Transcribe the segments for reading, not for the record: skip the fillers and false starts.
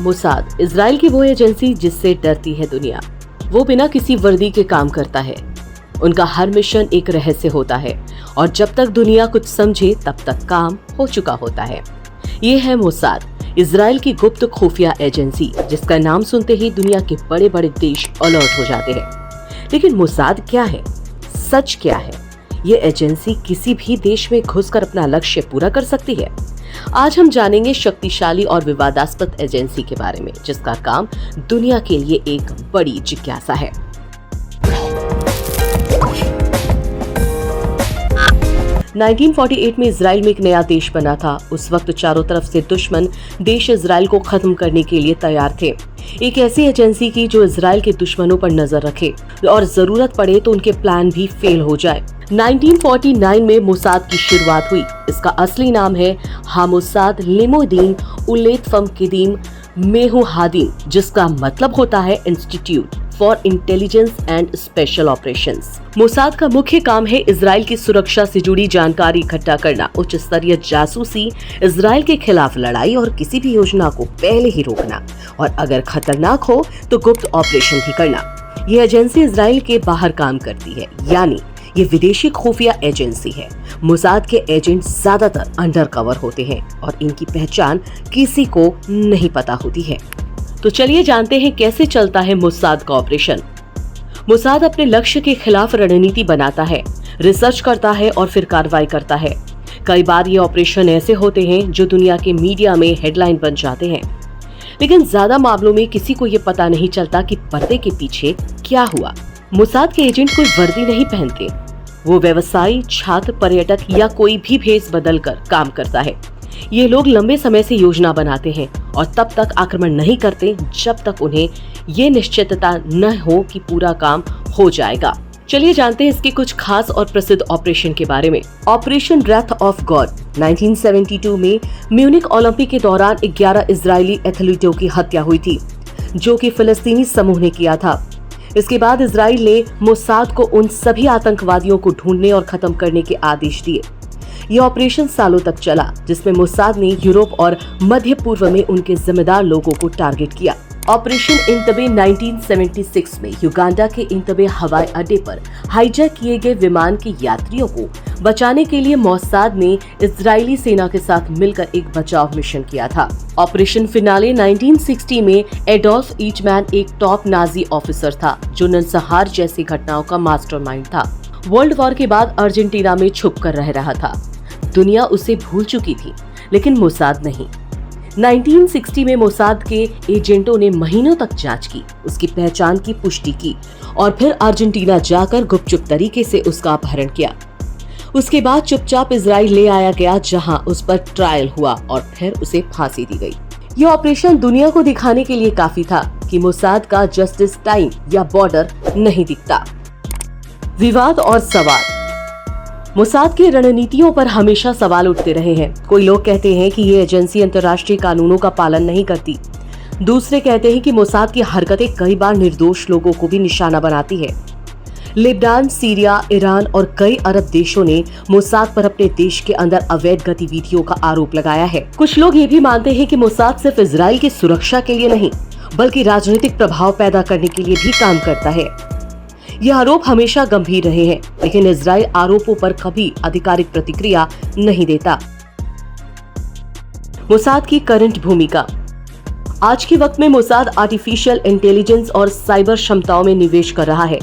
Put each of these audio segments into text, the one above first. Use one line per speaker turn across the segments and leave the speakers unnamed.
Mossad Israel की वो agency जिससे डरती है दुनिया। वो बिना किसी वर्दी के काम करता है। उनका हर मिशन एक रहस्य होता है और जब तक दुनिया कुछ समझे तब तक काम हो चुका होता है। ये है मोसाद, इजराइल की गुप्त खुफिया एजेंसी, जिसका नाम सुनते ही दुनिया के बड़े बड़े देश अलर्ट हो जाते हैं। लेकिन मोसाद क्या है, सच क्या है? ये एजेंसी किसी भी देश में घुसकर अपना लक्ष्य पूरा कर सकती है। आज हम जानेंगे शक्तिशाली और विवादास्पद एजेंसी के बारे में, जिसका काम दुनिया के लिए एक बड़ी जिज्ञासा है। नाइनटीन 1948 में इजराइल में एक नया देश बना था। उस वक्त चारों तरफ से दुश्मन देश इजराइल को खत्म करने के लिए तैयार थे। एक ऐसी एजेंसी की जो इजराइल के दुश्मनों पर नजर रखे और जरूरत पड़े तो उनके प्लान भी फेल हो जाए। 1949 में मोसाद की शुरुआत हुई। इसका असली नाम है हामोसाद लिमोदीन उलेतफम किदीम मेहुहादीन, जिसका मतलब होता है institute for intelligence and special operations. Mossad का मुख्य काम है इजराइल की सुरक्षा से जुड़ी जानकारी इकट्ठा करना, उच्च स्तरीय जासूसी, इजराइल के खिलाफ लड़ाई और किसी भी योजना को पहले ही रोकना, और अगर खतरनाक हो तो गुप्त ऑपरेशन भी करना। ये एजेंसी इजराइल के बाहर काम करती है, यानी ये विदेशी खुफिया एजेंसी है। मोसाद के एजेंट ज्यादातर अंडरकवर होते हैं और इनकी पहचान किसी को नहीं पता होती है। तो चलिए जानते हैं कैसे चलता है मोसाद का ऑपरेशन। मोसाद अपने लक्ष्य के खिलाफ रणनीति बनाता है, रिसर्च करता है और फिर कार्रवाई करता है। कई बार ये ऑपरेशन ऐसे होते हैं जो दुनिया के मीडिया में हेडलाइन बन जाते हैं, लेकिन ज्यादा मामलों में किसी को ये पता नहीं चलता कि पर्दे के पीछे क्या हुआ। मोसाद के एजेंट कोई वर्दी नहीं पहनते। वो व्यवसायी, छात्र, पर्यटक या कोई भी भेष बदल कर काम करता है। ये लोग लंबे समय से योजना बनाते हैं और तब तक आक्रमण नहीं करते जब तक उन्हें ये निश्चितता न हो कि पूरा काम हो जाएगा। चलिए जानते हैं इसके कुछ खास और प्रसिद्ध ऑपरेशन के बारे में। ऑपरेशन रेथ ऑफ गॉड 1972 में म्यूनिक ओलंपिक के दौरान 11 इजरायली एथलीटों की हत्या हुई थी, जो कि फिलिस्तीनी समूह ने किया था। इसके बाद इजराइल ने मोसाद को उन सभी आतंकवादियों को ढूंढने और खत्म करने के आदेश दिए। ये ऑपरेशन सालों तक चला, जिसमें मोसाद ने यूरोप और मध्य पूर्व में उनके जिम्मेदार लोगों को टारगेट किया। ऑपरेशन इंतबे 1976 में युगांडा के इंतबे हवाई अड्डे पर हाईजैक किए गए विमान के यात्रियों को बचाने के लिए मोसाद ने इजरायली सेना के साथ मिलकर एक बचाव मिशन किया था। ऑपरेशन फिनाले 1960 में एडोल्फ ईचमैन एक टॉप नाजी ऑफिसर था, जो नरसंहार जैसी घटनाओं का मास्टरमाइंड था। वर्ल्ड वॉर के बाद अर्जेंटीना में छुप कर रह रहा था। दुनिया उसे भूल चुकी थी, लेकिन मोसाद नहीं। 1960 में मोसाद के एजेंटों ने महीनों तक जांच की, उसकी पहचान की पुष्टि की और फिर अर्जेंटीना जाकर गुपचुप तरीके से उसका अपहरण किया। उसके बाद चुपचाप इजराइल ले आया गया, जहां उस पर ट्रायल हुआ और फिर उसे फांसी दी गई। यह ऑपरेशन दुनिया को दिखाने के लिए काफी था कि मोसाद का जस्टिस टाइम या बॉर्डर नहीं दिखता। विवाद और सवाल। मोसाद की रणनीतियों पर हमेशा सवाल उठते रहे हैं। कोई लोग कहते हैं कि ये एजेंसी अंतर्राष्ट्रीय कानूनों का पालन नहीं करती। दूसरे कहते हैं कि मोसाद की हरकतें कई बार निर्दोष लोगों को भी निशाना बनाती है। लेबनान, सीरिया, ईरान और कई अरब देशों ने मोसाद पर अपने देश के अंदर अवैध गतिविधियों का आरोप लगाया है। कुछ लोग ये भी मानते हैं कि मोसाद सिर्फ इजराइल की सुरक्षा के लिए नहीं, बल्कि राजनीतिक प्रभाव पैदा करने के लिए भी काम करता है। यह आरोप हमेशा गंभीर रहे हैं, लेकिन इजराइल आरोपों पर कभी आधिकारिक प्रतिक्रिया नहीं देता। मोसाद की करंट भूमिका। आज के वक्त में मोसाद आर्टिफिशियल इंटेलिजेंस और साइबर क्षमताओं में निवेश कर रहा है।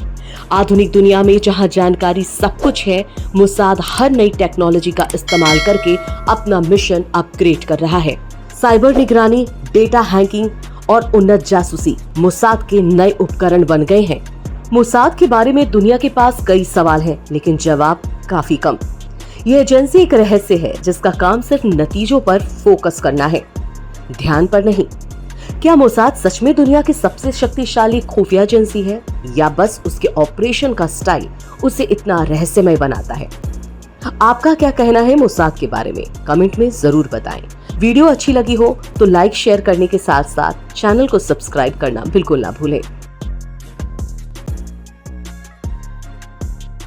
आधुनिक दुनिया में जहां जानकारी सब कुछ है, मोसाद हर नई टेक्नोलॉजी का इस्तेमाल करके अपना मिशन अपग्रेड कर रहा है। साइबर निगरानी, डेटा हैकिंग और उन्नत जासूसी मोसाद के नए उपकरण बन गए हैं। मोसाद के बारे में दुनिया के पास कई सवाल हैं, लेकिन जवाब काफी कम। ये एजेंसी एक रहस्य है, जिसका काम सिर्फ नतीजों पर फोकस करना है, ध्यान पर नहीं। क्या मोसाद सच में दुनिया की सबसे शक्तिशाली खुफिया एजेंसी है, या बस उसके ऑपरेशन का स्टाइल उसे इतना रहस्यमय बनाता है? आपका क्या कहना है मोसाद के बारे में? कमेंट में जरूर बताएं। वीडियो अच्छी लगी हो तो लाइक शेयर करने के साथ साथ चैनल को सब्सक्राइब करना बिल्कुल ना भूलें।